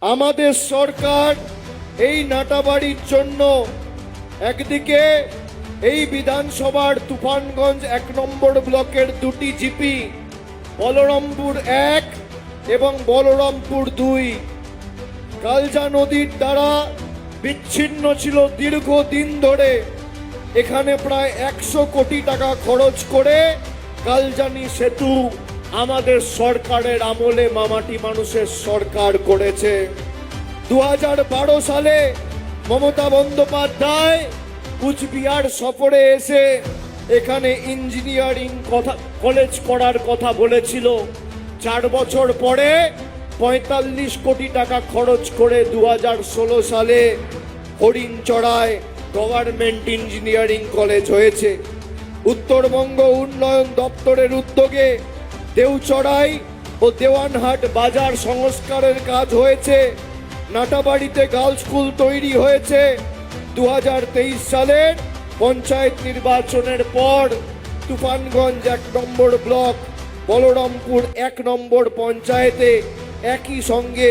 আমাদের সরকার এই নাটাবাড়ির জন্য একদিকে এই বিধানসভার তুফানগঞ্জ ১ নম্বর ব্লকের দুটি জিপি বলরামপুর ১ এবং বলরামপুর ২ কালজা নদীর দ্বারা বিচ্ছিন্ন ছিল দীর্ঘদিন ধরে। এখানে প্রায় ১০০ কোটি টাকা খরচ করে কালজানি সেতু আমাদের সরকারের আমলে মামাটি মানুষের সরকার করেছে। ২০১২ সালে মমতা বন্দ্যোপাধ্যায় কুচবিহার সফরে এসে এখানে ইঞ্জিনিয়ারিং কলেজ করার কথা বলেছিল। ৪ বছর পরে ৪৫ কোটি টাকা খরচ করে ২০১৬ সালে হরিণচড়ায় গভর্নমেন্ট ইঞ্জিনিয়ারিং কলেজ হয়েছে। উত্তরবঙ্গ উন্নয়ন দপ্তরের উদ্যোগে দেউচড়াই ও দেওয়ানহাট বাজার সংস্কারের কাজ হয়েছে। নাটাবাড়িতে গার্লস স্কুল তৈরি হয়েছে। ২০২৩ সালের পঞ্চায়েত নির্বাচনের পর তুফানগঞ্জ ১ নম্বর ব্লক বলরামপুর ১ নম্বর পঞ্চায়েতে একই সঙ্গে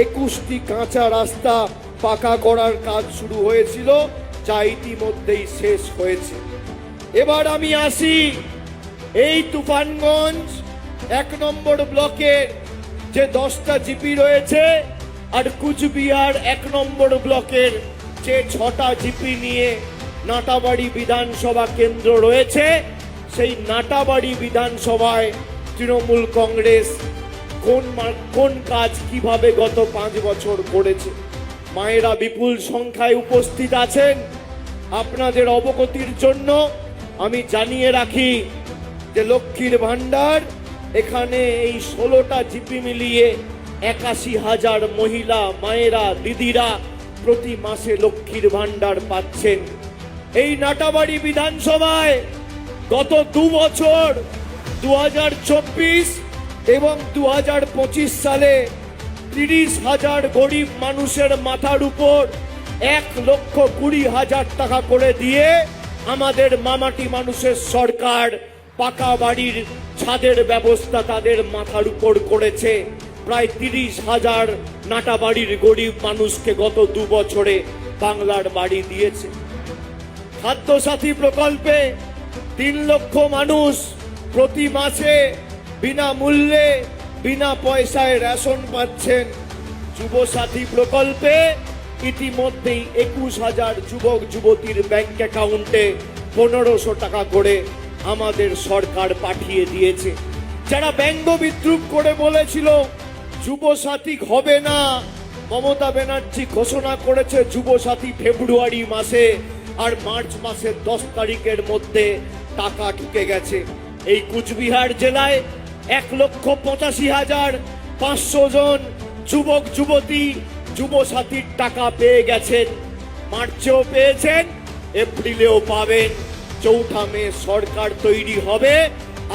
২১টি কাঁচা রাস্তা পাকা করার কাজ শুরু হয়েছিল, যা ইতিমধ্যেই শেষ হয়েছে। এবার আমি আসি এই তুফানগঞ্জ ১ নম্বর ব্লকের যে ১০টা জিপি রয়েছে আর কুচবিহার ১ নম্বর ব্লকের যে ৬টা জিপি নিয়ে নাটাবাড়ি বিধানসভা কেন্দ্র রয়েছে। সেই নাটাবাড়ি বিধানসভায় তৃণমূল কংগ্রেস কোন কাজ কিভাবে গত ৫ বছর করেছে। মায়েরা বিপুল সংখ্যায় উপস্থিত আছেন। আপনাদের অবগতির জন্য আমি জানিয়ে রাখি যে লক্ষ্মীর ভান্ডার এখানে এই ১৬টা জিপি মিলিয়ে ৮১,০০০ মহিলা মায়েরা দিদিরা প্রতি মাসে লক্ষ্মীর ভান্ডার পাচ্ছেন। এই নাটাবাড়ি বিধানসভায় গত ২ বছর ২০২৪ এবং ২০২৫ সালে ৩০,০০০ গরিব মানুষের মাথার উপর ১,২০,০০০ টাকা করে দিয়ে আমাদের মামাটি মানুষের সরকার পাকা বাড়ির ছাদের ব্যবস্থা তাদের মাথার উপর করেছে। প্রায় ৩০,০০০ নাটাবাড়ির গরিব মানুষকে গত ২ বছরে বাংলার বাড়ি দিয়েছে। খাদ্যসাথী প্রকল্পে ৩ লক্ষ মানুষ প্রতি মাসে বিনামূল্যে বিনা পয়সায় রেশন পাচ্ছেন। যুবসাথী প্রকল্পে ইতিমধ্যেই ২১,০০০ যুবক যুবতীর ব্যাংক অ্যাকাউন্টে ১৫০০ টাকা করে আমাদের সরকার পাঠিয়ে দিয়েছে। যারা ব্যঙ্গ বিদ্রুপ করে বলেছিল যুবসাথী হবে না, মমতা ব্যানার্জি ঘোষণা করেছে যুবসাথী ফেব্রুয়ারি মাসে, আর মার্চ মাসের ১০ তারিখের মধ্যে টাকা ঢুকে গেছে। এই কুচবিহার জেলায় ১,৮৫,৫০০ জন যুবক যুবতী যুবসাথীর টাকা পেয়ে গেছেন। মার্চেও পেয়েছেন, এপ্রিলেও পাবেন। ৪ঠা মে সরকার তৈরি হবে,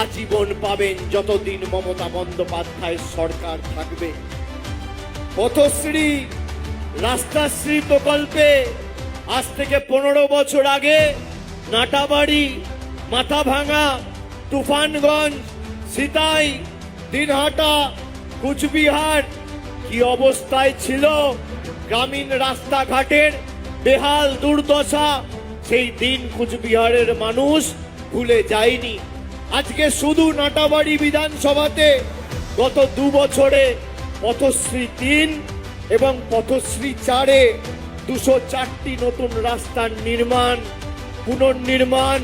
আজীবন পাবেন যতদিন মমতা বন্দ্যোপাধ্যায়ের সরকার থাকবে। পথশ্রী রাস্তাশ্রী প্রকল্পে আজ থেকে ১৫ বছর আগে নাটাবাড়ি, মাথাভাঙা, তুফানগঞ্জ, সিতাই, দিনহাটা, কুচবিহার কি অবস্থায় ছিল। গ্রামীণ রাস্তাঘাটের বেহাল দুর্দশা সেই দিন কুচবিহারের মানুষ ভুলে যায়নি। আজকে শুধু নাটাবাড়ি বিধানসভাতে গত ২ বছরে পথশ্রী ৩ এবং পথশ্রী ৪-এ ২০৪টি নতুন রাস্তার নির্মাণ, পুনর্নির্মাণ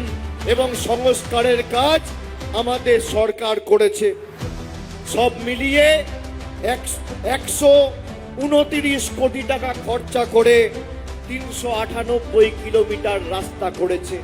এবং সংস্কারের কাজ আমাদের সরকার করেছে। সব মিলিয়ে ১২৯ কোটি টাকা খরচা করে ৩৯৮ কিলোমিটার রাস্তা করেছে।